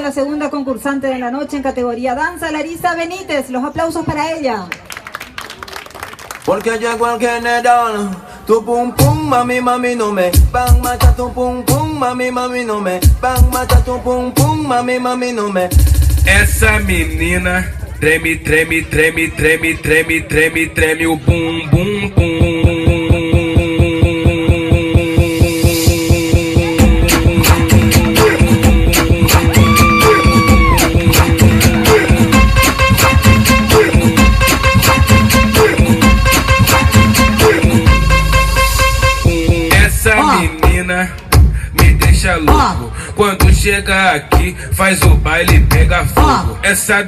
La segunda concursante de la noche en categoría danza, Larisa Benítez. Los aplausos para ella. Porque llegó el general, tu pum pum, mami, mami, no me van macha tu pum pum, mami, mami, no me van macha tu pum pum, mami, mami, no me. Essa menina treme, treme, treme, treme, treme, treme, treme o bum bum bum. Essa menina me deixa louco. Quando chega aqui, faz o baile, pega fogo. Essa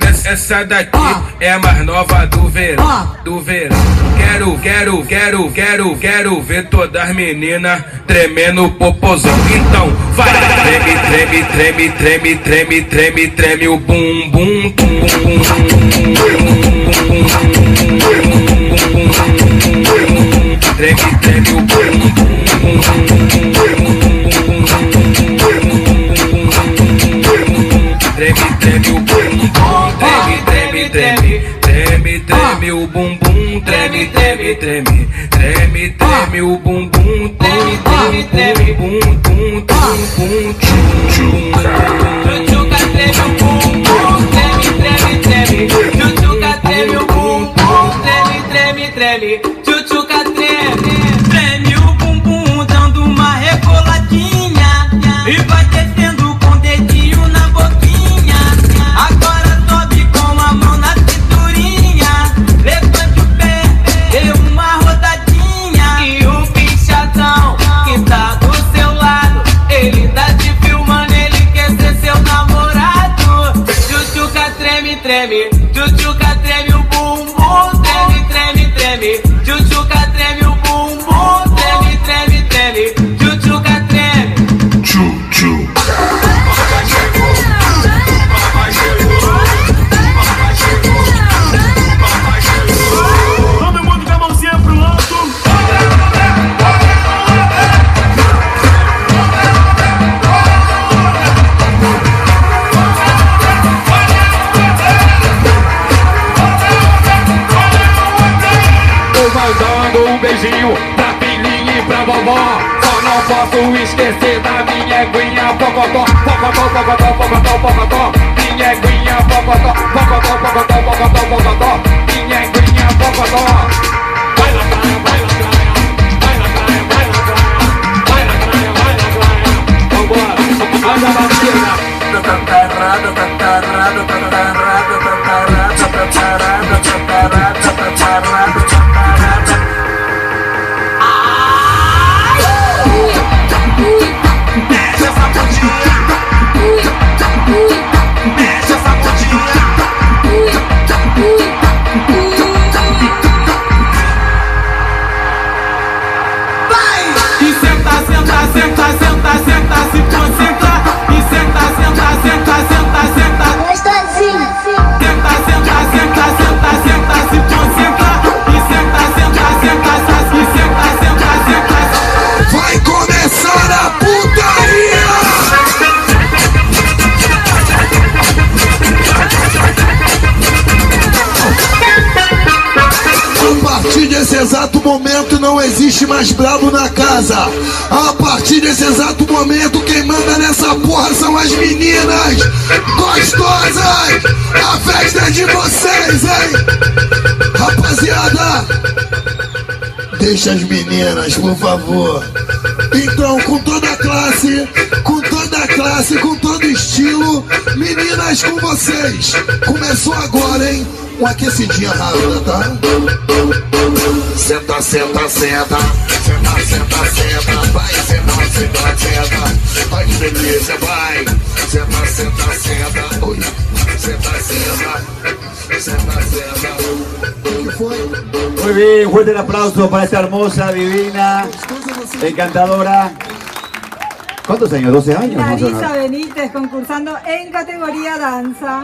daqui é a mais nova do verão, do verão. Quero ver todas as meninas tremendo o popozão. Então vai, treme, treme, treme, treme, treme, treme, treme o bum bum bum. Treme, treme o bum bum. Treme, treme o bumbum, treme, treme, treme, treme o bumbum, treme, treme, treme, treme, treme o bumbum, treme, treme, treme, bum, bum, bum, bum, Tchutchuca treme o bumbum, treme, treme, treme. Tchutchuca treme o bumbum, treme, treme, treme. Tchutchuca treme, treme o bumbum, dando uma reboladinha e vai descendo com o dedinho na boquinha. Agora sobe com a mão na cinturinha, levante o pé, dê uma rodadinha. E o bichadão que tá do seu lado, ele tá te filmando, ele quer ser seu namorado. Tchutchuca treme, treme, tchutchuca treme o bumbum, treme, treme, treme. Tchutchuca treme o bumbum, treme, treme, treme. Tchutchuca treme. Todo mundo com a mãozinha pro alto. Tô mandando um beijinho pra filhinha e pra vovó. Só não posso esquecer da minha eguinha pocotó. Pocotó, pocotó, pocotó, pocotó. Minha eguinha pocotó, pocotó, pocotó, pocotó, pocotó. Minha eguinha pocotó. Vai na praia, vai na praia. Vai na praia, vai na praia. Vai na praia, vai na praia. Vambora, anda na piscina. E senta, senta, senta, senta, senta, se concentra. E senta, senta, senta, senta, senta. Gostosinho. Senta, senta, senta, senta, senta, se concentra. E senta, senta, senta, e senta, senta, senta. Vai começar a putaria! A partir desse exato momento não existe mais brabo na casa. A partir desse exato momento quem manda nessa porra são as meninas gostosas. A festa é de vocês, hein? Rapaziada, deixa as meninas, por favor. Então, com toda a classe, com todo estilo, meninas com vocês. Começou agora, hein? Um aquecidinho rápido, tá? Senta, senta, senta. Senta, senta, senta. Vai, senta, senta, senta. Vai, beleza, vai. Senta, senta, senta. Oi. Senta, senta. Senta, senta. O que foi? Muy bien, fuerte el aplauso para esta hermosa, divina, encantadora. ¿Cuántos años? 12 años. Larisa Benítez concursando en categoría danza.